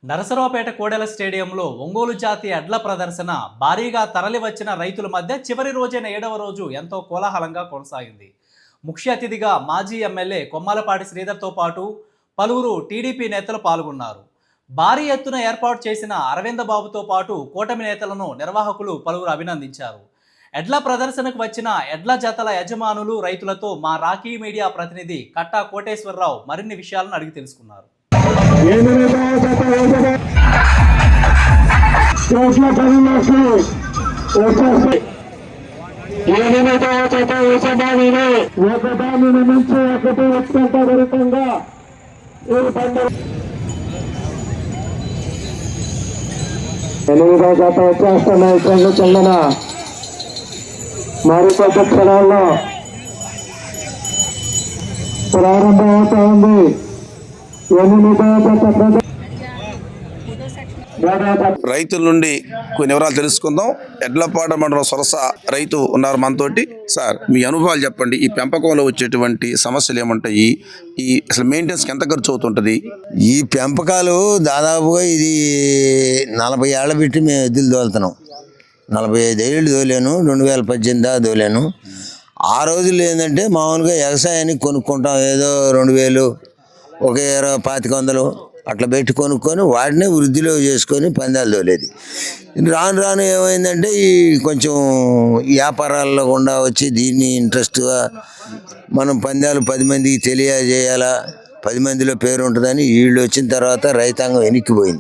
నరసరావుపేట కోడెల స్టేడియంలో ఒంగోలు జాతి ఎడ్ల ప్రదర్శన భారీగా తరలివచ్చిన రైతుల మధ్య చివరి రోజైన 7వ రోజు ఎంతో కోలాహలంగా కొనసాగింది. ముఖ్య అతిథిగా మాజీ ఎమ్మెల్యే కొమ్మాలపాటి శ్రీధర్తో పాటు పలువురు టీడీపీ నేతలు పాల్గొన్నారు. భారీ ఎత్తున ఏర్పాటు చేసిన అరవింద బాబుతో పాటు కూటమి నేతలను నిర్వాహకులు పలువురు అభినందించారు. ఎడ్ల ప్రదర్శనకు వచ్చిన ఎడ్ల జతల యజమానులు రైతులతో మా రాఖీ మీడియా ప్రతినిధి కట్టా కోటేశ్వరరావు మరిన్ని విషయాలను అడిగి తెలుసుకున్నారు. చందన మరికొద్ది క్షణాల్లో ప్రారంభమవుతా ఉంది. రైతుల నుండి కొన్ని వివరాలు తెలుసుకుందాం. ఎడ్లపాట మండలం సొరస రైతు ఉన్నారు మనతోటి. సార్, మీ అనుభవాలు చెప్పండి. ఈ పెంపకంలో వచ్చేటువంటి సమస్యలు ఏముంటాయి? ఈ అసలు మెయింటెనెన్స్కి ఎంత ఖర్చు అవుతుంటుంది? ఈ పెంపకాలు దాదాపుగా ఇది 40 ఏళ్ళ పెట్టి మేము ఎద్దులు తోలుతున్నాం. 45 ఏళ్ళు తోలాను, 2018 దాకా తోలాను. ఆ రోజుల్లో ఏంటంటే మామూలుగా వ్యవసాయానికి కొనుక్కుంటాం, ఏదో 2000 ఒక 2500 అట్లా పెట్టి కొనుక్కొని వాటినే వృద్ధిలో చేసుకొని పందాలు తోలేది. రాను రాను ఏమైందంటే ఈ కొంచెం వ్యాపారాల్లో గుండా వచ్చి దీన్ని ఇంట్రెస్ట్గా మనం పందాలు 10 మందికి తెలియజేయాలా, 10 మందిలో పేరు ఉంటుందని వీళ్ళు వచ్చిన తర్వాత రైతాంగం వెనక్కిపోయి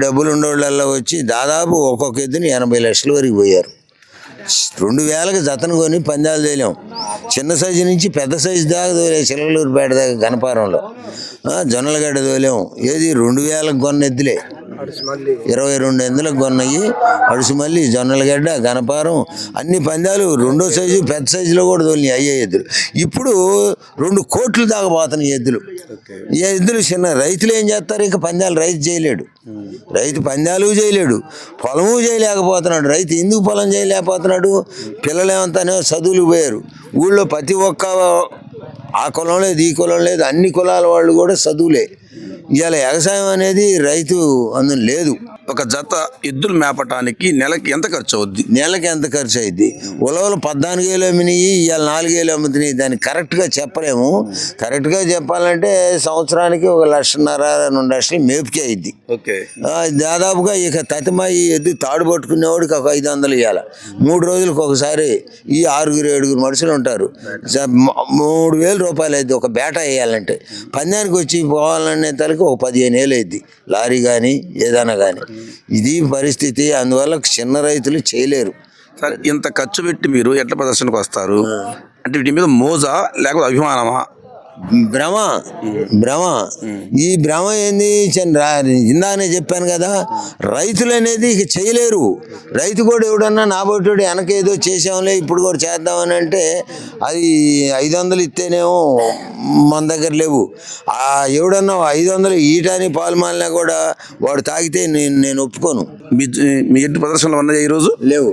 డబ్బులు ఉండేవాళ్ళల్లో వచ్చి దాదాపు ఒక్కొక్క ఎద్దుని 80 లక్షల వరకు పోయారు. 2000కి జతను కొని పందాలు తోలాం. చిన్న సైజు నుంచి పెద్ద సైజు దాకా తోలాం. చిలకలూరుపేట దాకా గణపారంలో జొన్నలగడ్డ తోలాం. ఏది 2000కి కొన్న ఎద్దులే, 22 ఎద్దులకు కొన్నాయి. అడుసుమల్లి, జొన్నలగడ్డ, గణపారం అన్ని పందాలు రెండో సైజు పెద్ద సైజులో కూడా తోలినాయి. అయ్యే ఎద్దులు ఇప్పుడు 2 కోట్లు దాకా పోతున్నాయి ఎద్దులు. ఈ ఎద్దులు చిన్న రైతులు ఏం చేస్తారు? ఇంకా పందాలు రైతు చేయలేడు. రైతు పందాలు చేయలేడు, పొలము చేయలేకపోతున్నాడు. రైతు ఎందుకు పొలం చేయలేకపోతున్నాడు? పిల్లలు ఏమంతానే చదువులు పోయారు. ఊళ్ళో ప్రతి ఒక్క ఆ కులం లేదు, ఈ కులం లేదు, అన్ని కులాల వాళ్ళు కూడా చదువులే. ఇవాళ వ్యవసాయం అనేది రైతు అందులో లేదు. ఒక జత ఎద్దులు మేపటానికి నెలకి ఎంత ఖర్చు అవుద్ది? నెలకి ఎంత ఖర్చు అయింది? ఉలవలు 14,000 అమ్మినాయి, ఇవాళ 4,000 అమ్ముతున్నాయి. దాన్ని కరెక్ట్గా చెప్పలేము. కరెక్ట్గా చెప్పాలంటే సంవత్సరానికి 1,50,000 2 లక్షలు మేపుకే అయింది. ఓకే. దాదాపుగా ఇక తతిమాయి ఎద్దు తాడు పట్టుకునేవాడికి ఒక 500 ఇవ్వాలి. 3 రోజులకు ఒకసారి ఈ 6-7 మనుషులు ఉంటారు. 3,000 రూపాయలు అయింది ఒక బేట వేయాలంటే. పందానికి వచ్చి పోవాలనే తలకి ఒక 15,000 అయింది, లారీ కానీ ఏదైనా కానీ. ఇది పరిస్థితి. అందువల్ల చిన్న రైతులు చేయలేరు. సరే, ఇంత ఖర్చు పెట్టి మీరు ఎట్ల ప్రదర్శనకు వస్తారు అంటే వీటి మీద మోజా లేకపోతే అభిమానమా? భ్రమ. ఈ భ్రమ ఏంది? ఇందానే చెప్పాను కదా, రైతులు అనేది ఇక చేయలేరు. రైతు కూడా ఎవడన్నా నాబోటోడు వెనకేదో చేసాంలే ఇప్పుడు కూడా చేద్దామని అంటే అది 500 ఇస్తేనేమో మన దగ్గర లేవు. ఎవడన్నా 500 ఈటాని పాలు మాలినా కూడా వాడు తాగితే నేను ఒప్పుకోను. మీ ఎడ్డు ప్రదర్శనలు ఉన్నాయి ఈరోజు? లేవు.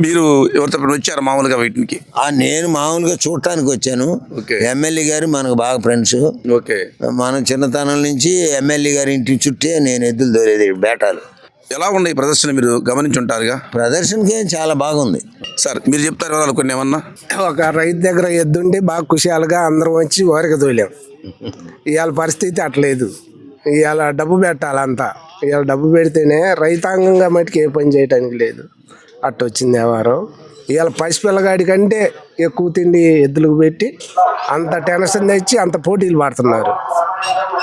మీరు ఎవరితో వచ్చారు మామూలుగా వీటికి? నేను మామూలుగా చూడటానికి వచ్చాను. ఎమ్మెల్యే గారు మనకు బాగా ఫ్రెండ్స్. ఓకే. మనం చిన్నతనం నుంచి ఎమ్మెల్యే గారి ఇంటి చుట్టే నేను ఎద్దులు తోలేది బేటాలు. ఎలా ఉన్నాయి ప్రదర్శన? మీరు గమనించి ఉంటారుగా. ప్రదర్శనకి చాలా బాగుంది. సార్, మీరు చెప్తారు కొన్ని ఏమన్నా? ఒక రైతు దగ్గర ఎద్దుంటే బాగా కుశాలుగా అందరం వచ్చి ఓరిక తోలాం. ఇవాళ పరిస్థితి అట్లేదు. ఇవాళ డబ్బు పెట్టాలంతా. ఇవాళ డబ్బు పెడితేనే రైతాంగంగా మటుకు ఏ పని చేయటానికి లేదు. అట్ట వచ్చింది వ్యవహారం. ఇవాళ పసిపిల్లగాడి కంటే ఎక్కువ తిండి ఎద్దులకు పెట్టి అంత టెన్షన్ తెచ్చి అంత పోటీలు పడుతున్నారు.